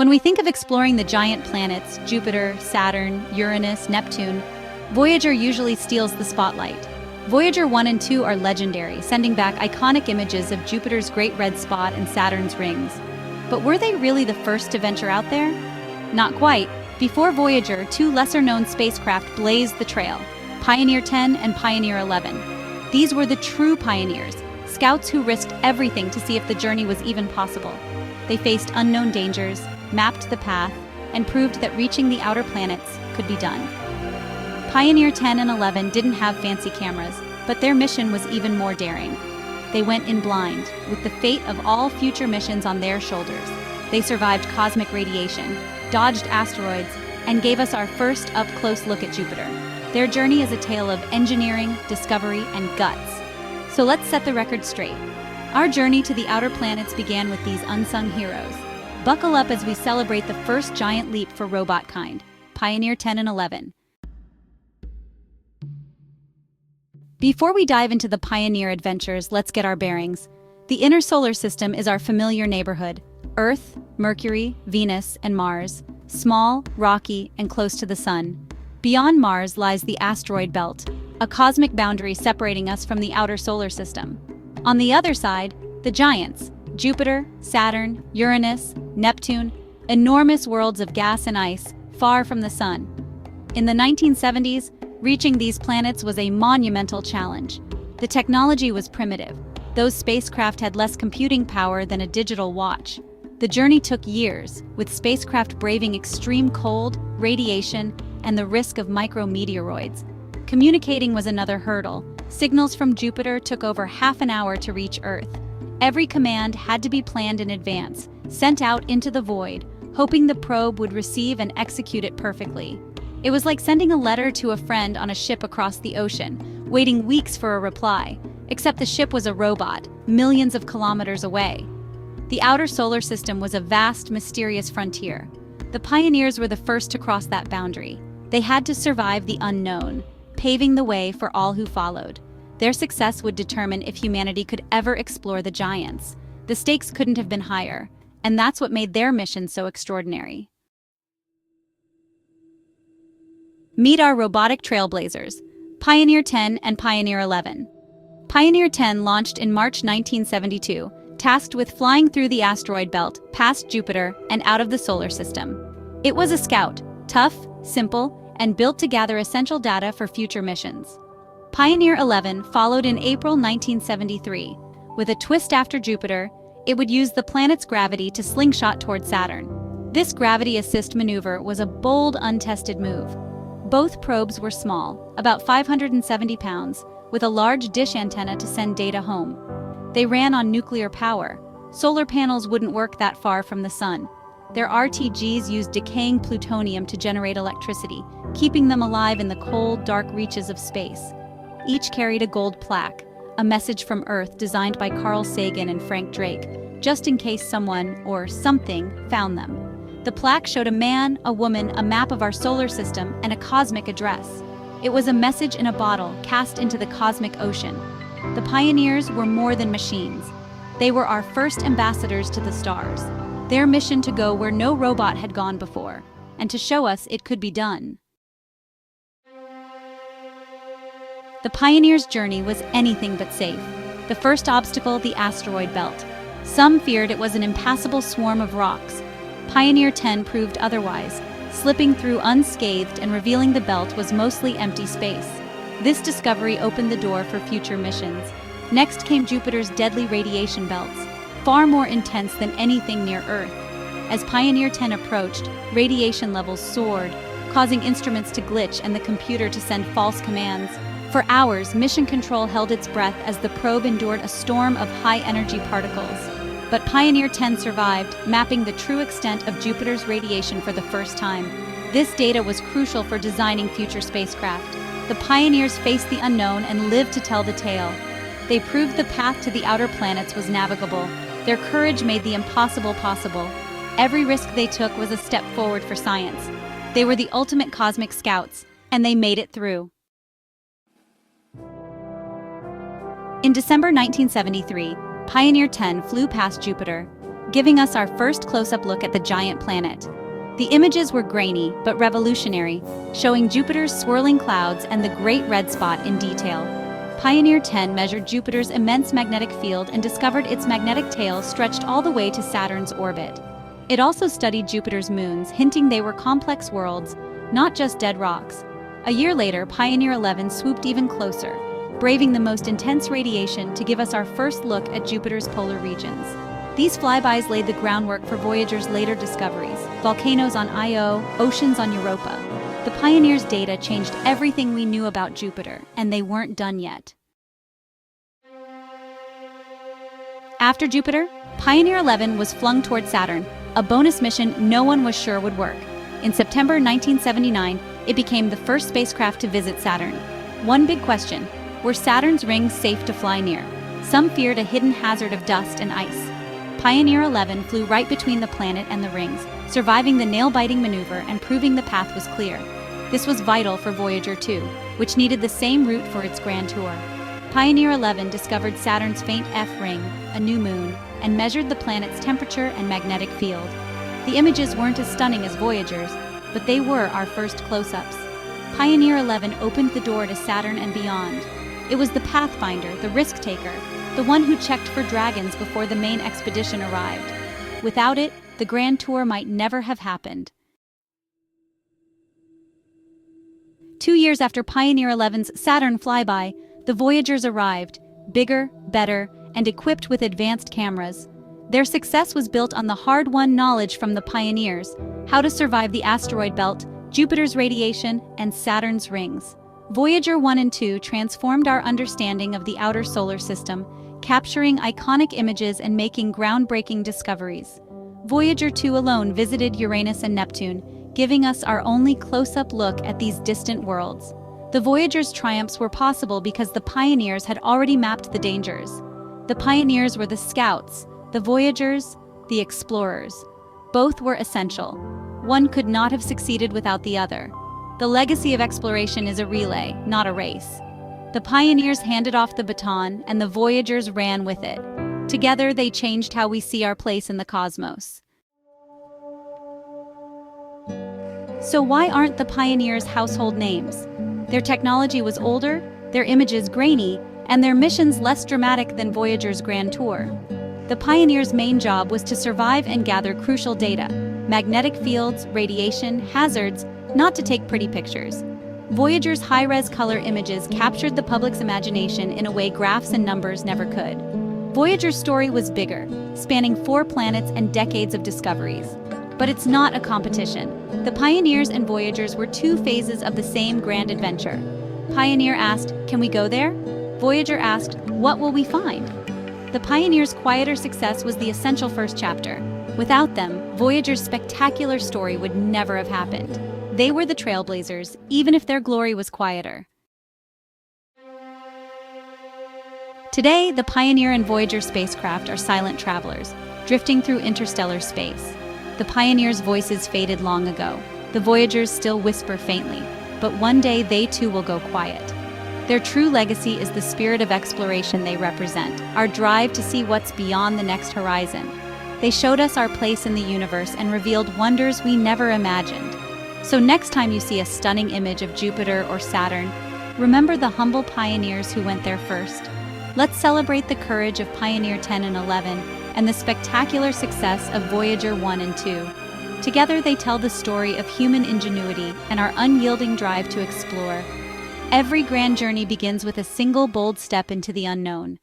When we think of exploring the giant planets, Jupiter, Saturn, Uranus, Neptune, Voyager usually steals the spotlight. Voyager 1 and 2 are legendary, sending back iconic images of Jupiter's Great Red Spot and Saturn's rings. But were they really the first to venture out there? Not quite. Before Voyager, two lesser-known spacecraft blazed the trail, Pioneer 10 and Pioneer 11. These were the true pioneers, scouts who risked everything to see if the journey was even possible. They faced unknown dangers, mapped the path, and proved that reaching the outer planets could be done. Pioneer 10 and 11 didn't have fancy cameras, but their mission was even more daring. They went in blind, with the fate of all future missions on their shoulders. They survived cosmic radiation, dodged asteroids, and gave us our first up-close look at Jupiter. Their journey is a tale of engineering, discovery, and guts. So let's set the record straight. Our journey to the outer planets began with these unsung heroes. Buckle up as we celebrate the first giant leap for robot kind, Pioneer 10 and 11. Before we dive into the Pioneer adventures, let's get our bearings. The inner solar system is our familiar neighborhood: Earth, Mercury, Venus, and Mars. Small, rocky, and close to the Sun. Beyond Mars lies the asteroid belt, a cosmic boundary separating us from the outer solar system. On the other side, the giants: Jupiter, Saturn, Uranus, Neptune, enormous worlds of gas and ice, far from the Sun. In the 1970s, reaching these planets was a monumental challenge. The technology was primitive. Those spacecraft had less computing power than a digital watch. The journey took years, with spacecraft braving extreme cold, radiation, and the risk of micrometeoroids. Communicating was another hurdle. Signals from Jupiter took over half an hour to reach Earth. Every command had to be planned in advance, sent out into the void, hoping the probe would receive and execute it perfectly. It was like sending a letter to a friend on a ship across the ocean, waiting weeks for a reply, except the ship was a robot, millions of kilometers away. The outer solar system was a vast, mysterious frontier. The pioneers were the first to cross that boundary. They had to survive the unknown, paving the way for all who followed. Their success would determine if humanity could ever explore the giants. The stakes couldn't have been higher, and that's what made their mission so extraordinary. Meet our robotic trailblazers, Pioneer 10 and Pioneer 11. Pioneer 10 launched in March 1972, tasked with flying through the asteroid belt, past Jupiter, and out of the solar system. It was a scout, tough, simple, and built to gather essential data for future missions. Pioneer 11 followed in April 1973. With a twist after Jupiter, it would use the planet's gravity to slingshot toward Saturn. This gravity assist maneuver was a bold, untested move. Both probes were small, about 570 pounds, with a large dish antenna to send data home. They ran on nuclear power. Solar panels wouldn't work that far from the sun. Their RTGs used decaying plutonium to generate electricity, keeping them alive in the cold, dark reaches of space. Each carried a gold plaque, a message from Earth designed by Carl Sagan and Frank Drake, just in case someone, or something, found them. The plaque showed a man, a woman, a map of our solar system, and a cosmic address. It was a message in a bottle cast into the cosmic ocean. The pioneers were more than machines. They were our first ambassadors to the stars. Their mission to go where no robot had gone before, and to show us it could be done. The pioneers' journey was anything but safe. The first obstacle, the asteroid belt. Some feared it was an impassable swarm of rocks. Pioneer 10 proved otherwise, slipping through unscathed and revealing the belt was mostly empty space. This discovery opened the door for future missions. Next came Jupiter's deadly radiation belts, far more intense than anything near Earth. As Pioneer 10 approached, radiation levels soared, causing instruments to glitch and the computer to send false commands. For hours, Mission Control held its breath as the probe endured a storm of high-energy particles. But Pioneer 10 survived, mapping the true extent of Jupiter's radiation for the first time. This data was crucial for designing future spacecraft. The pioneers faced the unknown and lived to tell the tale. They proved the path to the outer planets was navigable. Their courage made the impossible possible. Every risk they took was a step forward for science. They were the ultimate cosmic scouts, and they made it through. In December 1973, Pioneer 10 flew past Jupiter. giving us our first close-up look at the giant planet. The images were grainy but revolutionary, showing Jupiter's swirling clouds and the Great Red Spot in detail. Pioneer 10 measured Jupiter's immense magnetic field and discovered its magnetic tail stretched all the way to Saturn's orbit. It also studied Jupiter's moons, hinting they were complex worlds, not just dead rocks. A year later, Pioneer 11 swooped even closer, braving the most intense radiation to give us our first look at Jupiter's polar regions. These flybys laid the groundwork for Voyager's later discoveries: volcanoes on Io, oceans on Europa. The Pioneer's data changed everything we knew about Jupiter, and they weren't done yet. After Jupiter, Pioneer 11 was flung toward Saturn, a bonus mission no one was sure would work. In September 1979, it became the first spacecraft to visit Saturn. One big question: were Saturn's rings safe to fly near? Some feared a hidden hazard of dust and ice. Pioneer 11 flew right between the planet and the rings, surviving the nail-biting maneuver and proving the path was clear. This was vital for Voyager 2, which needed the same route for its grand tour. Pioneer 11 discovered Saturn's faint F ring, a new moon, and measured the planet's temperature and magnetic field. The images weren't as stunning as Voyager's, but they were our first close-ups. Pioneer 11 opened the door to Saturn and beyond. It was the pathfinder, the risk-taker, the one who checked for dragons before the main expedition arrived. Without it, the grand tour might never have happened. 2 years after Pioneer 11's Saturn flyby, the Voyagers arrived, bigger, better, and equipped with advanced cameras. Their success was built on the hard-won knowledge from the pioneers: how to survive the asteroid belt, Jupiter's radiation, and Saturn's rings. Voyager 1 and 2 transformed our understanding of the outer solar system, capturing iconic images and making groundbreaking discoveries. Voyager 2 alone visited Uranus and Neptune, giving us our only close-up look at these distant worlds. The Voyager's triumphs were possible because the pioneers had already mapped the dangers. The pioneers were the scouts, the Voyagers, the explorers. Both were essential. One could not have succeeded without the other. The legacy of exploration is a relay, not a race. The pioneers handed off the baton, and the Voyagers ran with it. Together, they changed how we see our place in the cosmos. So why aren't the pioneers household names? Their technology was older, their images grainy, and their missions less dramatic than Voyager's grand tour. The pioneers' main job was to survive and gather crucial data: magnetic fields, radiation, hazards, not to take pretty pictures. Voyager's high-res color images captured the public's imagination in a way graphs and numbers never could. Voyager's story was bigger, spanning 4 planets and decades of discoveries. But it's not a competition. The pioneers and Voyagers were 2 phases of the same grand adventure. Pioneer asked, "Can we go there?" Voyager asked, "What will we find?" The pioneers' quieter success was the essential first chapter. Without them, Voyager's spectacular story would never have happened. They were the trailblazers, even if their glory was quieter. Today, the Pioneer and Voyager spacecraft are silent travelers, drifting through interstellar space. The Pioneers' voices faded long ago. The Voyagers still whisper faintly, but one day they too will go quiet. Their true legacy is the spirit of exploration they represent, our drive to see what's beyond the next horizon. They showed us our place in the universe and revealed wonders we never imagined. So next time you see a stunning image of Jupiter or Saturn, remember the humble pioneers who went there first. Let's celebrate the courage of Pioneer 10 and 11 and the spectacular success of Voyager 1 and 2. Together they tell the story of human ingenuity and our unyielding drive to explore. Every grand journey begins with a single bold step into the unknown.